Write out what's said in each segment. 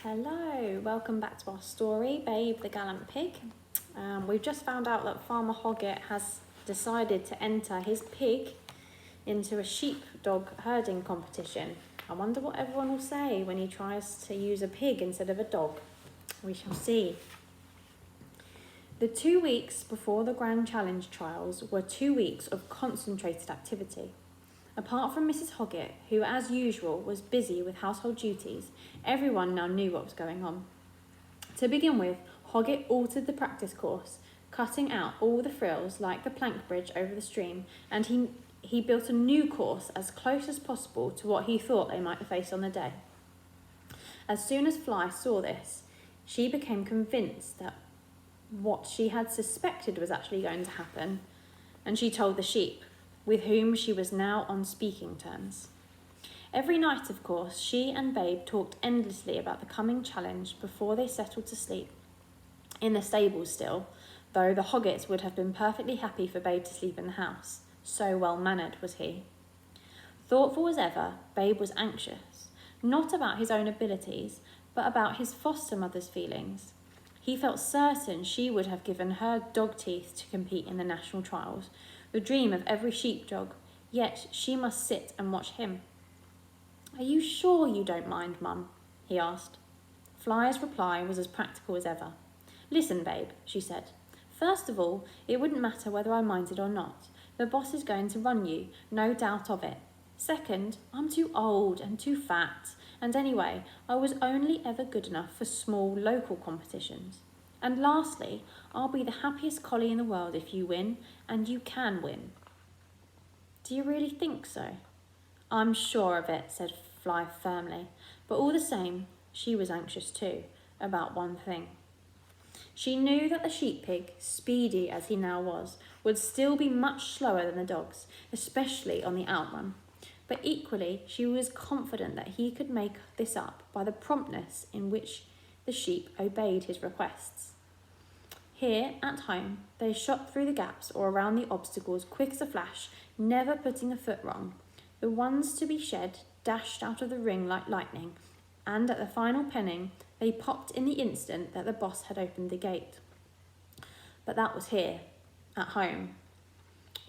Hello, welcome back to our story, Babe the Gallant Pig. We've just found out that Farmer Hoggett has decided to enter his pig into a sheepdog herding competition. I wonder what everyone will say when he tries to use a pig instead of a dog. We shall see. The 2 weeks before the Grand Challenge trials were 2 weeks of concentrated activity. Apart from Mrs. Hoggett, who as usual was busy with household duties, everyone now knew what was going on. To begin with, Hoggett altered the practice course, cutting out all the frills like the plank bridge over the stream, and he built a new course as close as possible to what he thought they might face on the day. As soon as Fly saw this, she became convinced that what she had suspected was actually going to happen, and she told the sheep, with whom she was now on speaking terms. Every night, of course, she and Babe talked endlessly about the coming challenge before they settled to sleep. In the stables still, though the Hoggetts would have been perfectly happy for Babe to sleep in the house, so well-mannered was he. Thoughtful as ever, Babe was anxious, not about his own abilities, but about his foster mother's feelings. He felt certain she would have given her dog teeth to compete in the national trials, the dream of every sheepdog, yet she must sit and watch him. "Are you sure you don't mind, Mum?" he asked. Fly's reply was as practical as ever. "Listen, Babe," she said. "First of all, it wouldn't matter whether I minded or not. The boss is going to run you, no doubt of it. Second, I'm too old and too fat, and anyway, I was only ever good enough for small local competitions. And lastly, I'll be the happiest collie in the world if you win, and you can win." "Do you really think so?" "I'm sure of it," said Fly firmly. But all the same, she was anxious too, about one thing. She knew that the sheep pig, speedy as he now was, would still be much slower than the dogs, especially on the outrun. But equally, she was confident that he could make this up by the promptness in which the sheep obeyed his requests. Here, at home, they shot through the gaps or around the obstacles quick as a flash, never putting a foot wrong. The ones to be shed dashed out of the ring like lightning, and at the final penning, they popped in the instant that the boss had opened the gate. But that was here, at home.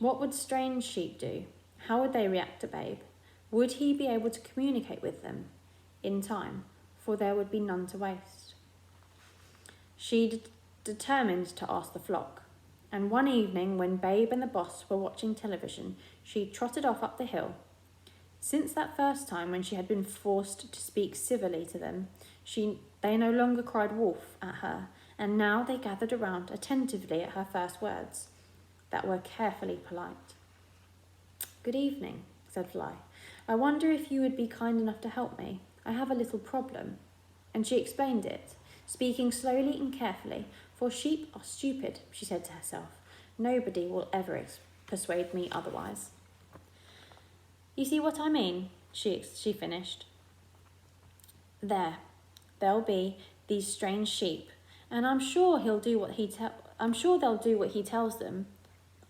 What would strange sheep do? How would they react to Babe? Would he be able to communicate with them in time, for there would be none to waste? She determined to ask the flock, and one evening when Babe and the boss were watching television, she trotted off up the hill. Since that first time when she had been forced to speak civilly to them, they no longer cried wolf at her, and now they gathered around attentively at her first words, that were carefully polite. "Good evening," said Fly. "I wonder if you would be kind enough to help me. I have a little problem." And she explained it, speaking slowly and carefully, for sheep are stupid, she said to herself. Nobody will ever persuade me otherwise. "You see what I mean?" she finished. There'll be these strange sheep, and I'm sure they'll do what he tells them,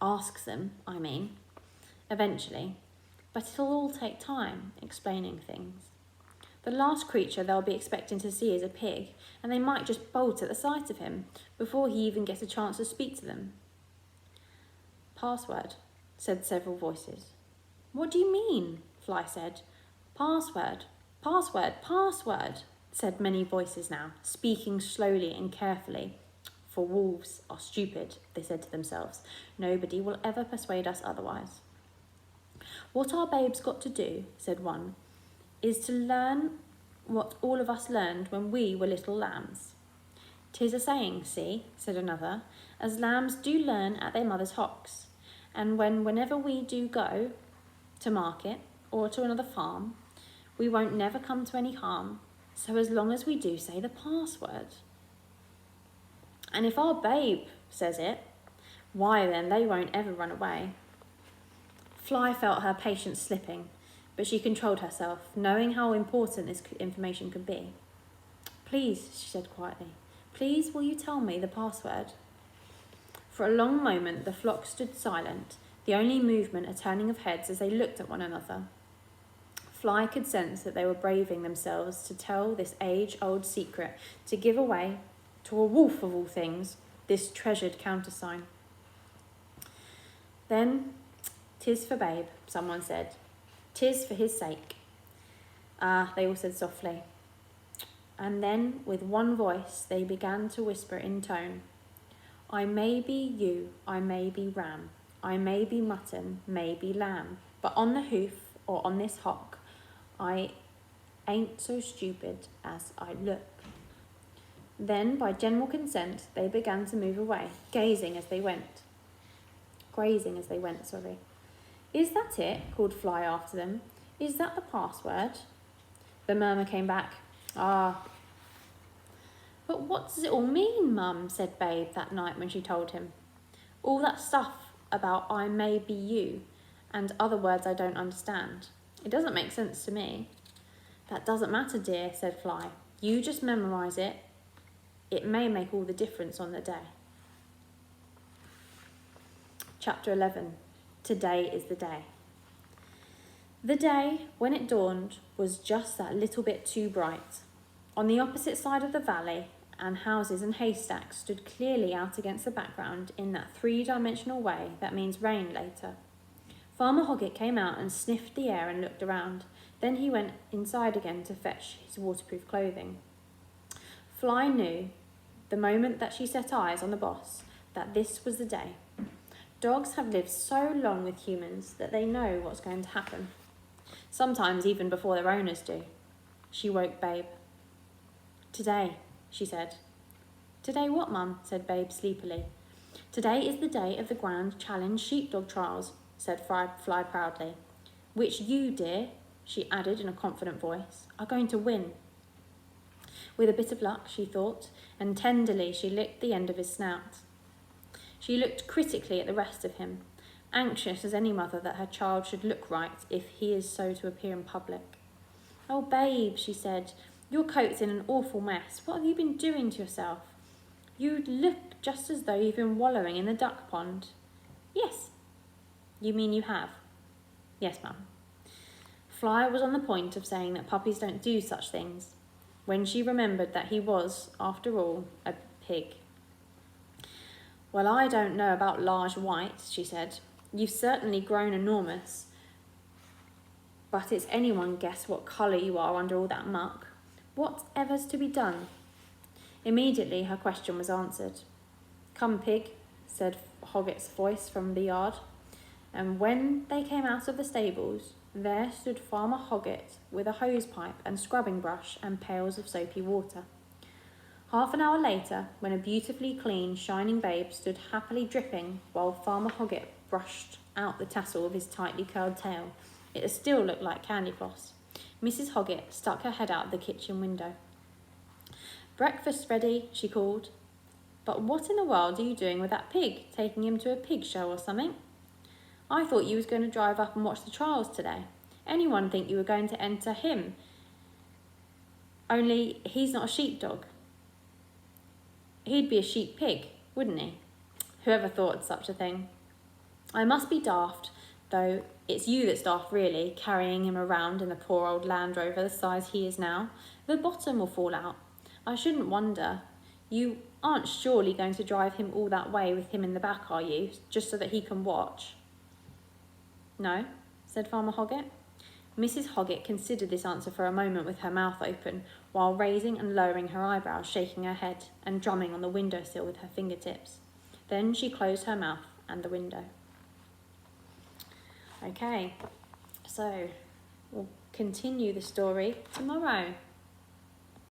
asks them, I mean, eventually. But it'll all take time, explaining things. The last creature they'll be expecting to see is a pig, and they might just bolt at the sight of him before he even gets a chance to speak to them. "Password," said several voices. "What do you mean?" Fly said. "Password, password, password," said many voices now, speaking slowly and carefully. "For wolves are stupid," they said to themselves. "Nobody will ever persuade us otherwise." "What our Babes got to do," said one, "is to learn what all of us learned when we were little lambs." "'Tis a saying, see," said another, "as lambs do learn at their mother's hocks, and whenever we do go to market or to another farm, we won't never come to any harm, so as long as we do say the password. And if our Babe says it, why then they won't ever run away." Fly felt her patience slipping, but she controlled herself, knowing how important this information could be. "Please," she said quietly, "please will you tell me the password?" For a long moment the flock stood silent, the only movement a turning of heads as they looked at one another. Fly could sense that they were braving themselves to tell this age-old secret, to give away, to a wolf of all things, this treasured countersign. Then, "'Tis for Babe," someone said. "'Tis for his sake." "Ah," they all said softly. And then, with one voice, they began to whisper in tone, "I may be ewe, I may be ram, I may be mutton, may be lamb, but on the hoof or on this hock, I ain't so stupid as I look." Then, by general consent, they began to move away, grazing as they went. "Is that it?" called Fly after them. "Is that the password?" The murmur came back, "Ah." "But what does it all mean, Mum?" said Babe that night when she told him. "All that stuff about 'I may be you' and other words I don't understand. It doesn't make sense to me." "That doesn't matter, dear," said Fly. "You just memorise it. It may make all the difference on the day." Chapter 11. Today is the day. The day, when it dawned, was just that little bit too bright. On the opposite side of the valley, and houses and haystacks stood clearly out against the background in that three-dimensional way that means rain later. Farmer Hoggett came out and sniffed the air and looked around. Then he went inside again to fetch his waterproof clothing. Fly knew, the moment that she set eyes on the boss, that this was the day. Dogs have lived so long with humans that they know what's going to happen. Sometimes even before their owners do. She woke Babe. "Today," she said. "Today what, Mum?" said Babe sleepily. "Today is the day of the Grand Challenge Sheepdog Trials," said Fly proudly. "Which you, dear," she added in a confident voice, "are going to win." With a bit of luck, she thought, and tenderly she licked the end of his snout. She looked critically at the rest of him, anxious as any mother that her child should look right if he is so to appear in public. "Oh, Babe," she said, "your coat's in an awful mess. What have you been doing to yourself? You look just as though you've been wallowing in the duck pond." "Yes." "You mean you have?" "Yes, Mum." Fly was on the point of saying that puppies don't do such things, when she remembered that he was, after all, a pig. "Well, I don't know about large whites," she said. "You've certainly grown enormous, but it's anyone guess what colour you are under all that muck. Whatever's to be done?" Immediately her question was answered. "Come, pig," said Hoggett's voice from the yard. And when they came out of the stables, there stood Farmer Hoggett with a hose pipe and scrubbing brush and pails of soapy water. Half an hour later, when a beautifully clean, shining Babe stood happily dripping while Farmer Hoggett brushed out the tassel of his tightly curled tail, it still looked like candy floss. Mrs. Hoggett stuck her head out the kitchen window. "Breakfast's ready," she called. "But what in the world are you doing with that pig? Taking him to a pig show or something? I thought you was going to drive up and watch the trials today. Anyone think you were going to enter him? Only he's not a sheepdog. He'd be a sheep pig, wouldn't he? Whoever thought of such a thing? I must be daft, though it's you that's daft really, carrying him around in the poor old Land Rover the size he is now. The bottom will fall out. I shouldn't wonder. You aren't surely going to drive him all that way with him in the back, are you, just so that he can watch?" "No," said Farmer Hoggett. Mrs. Hoggett considered this answer for a moment with her mouth open, while raising and lowering her eyebrows, shaking her head, and drumming on the windowsill with her fingertips. Then she closed her mouth and the window. Okay, so we'll continue the story tomorrow.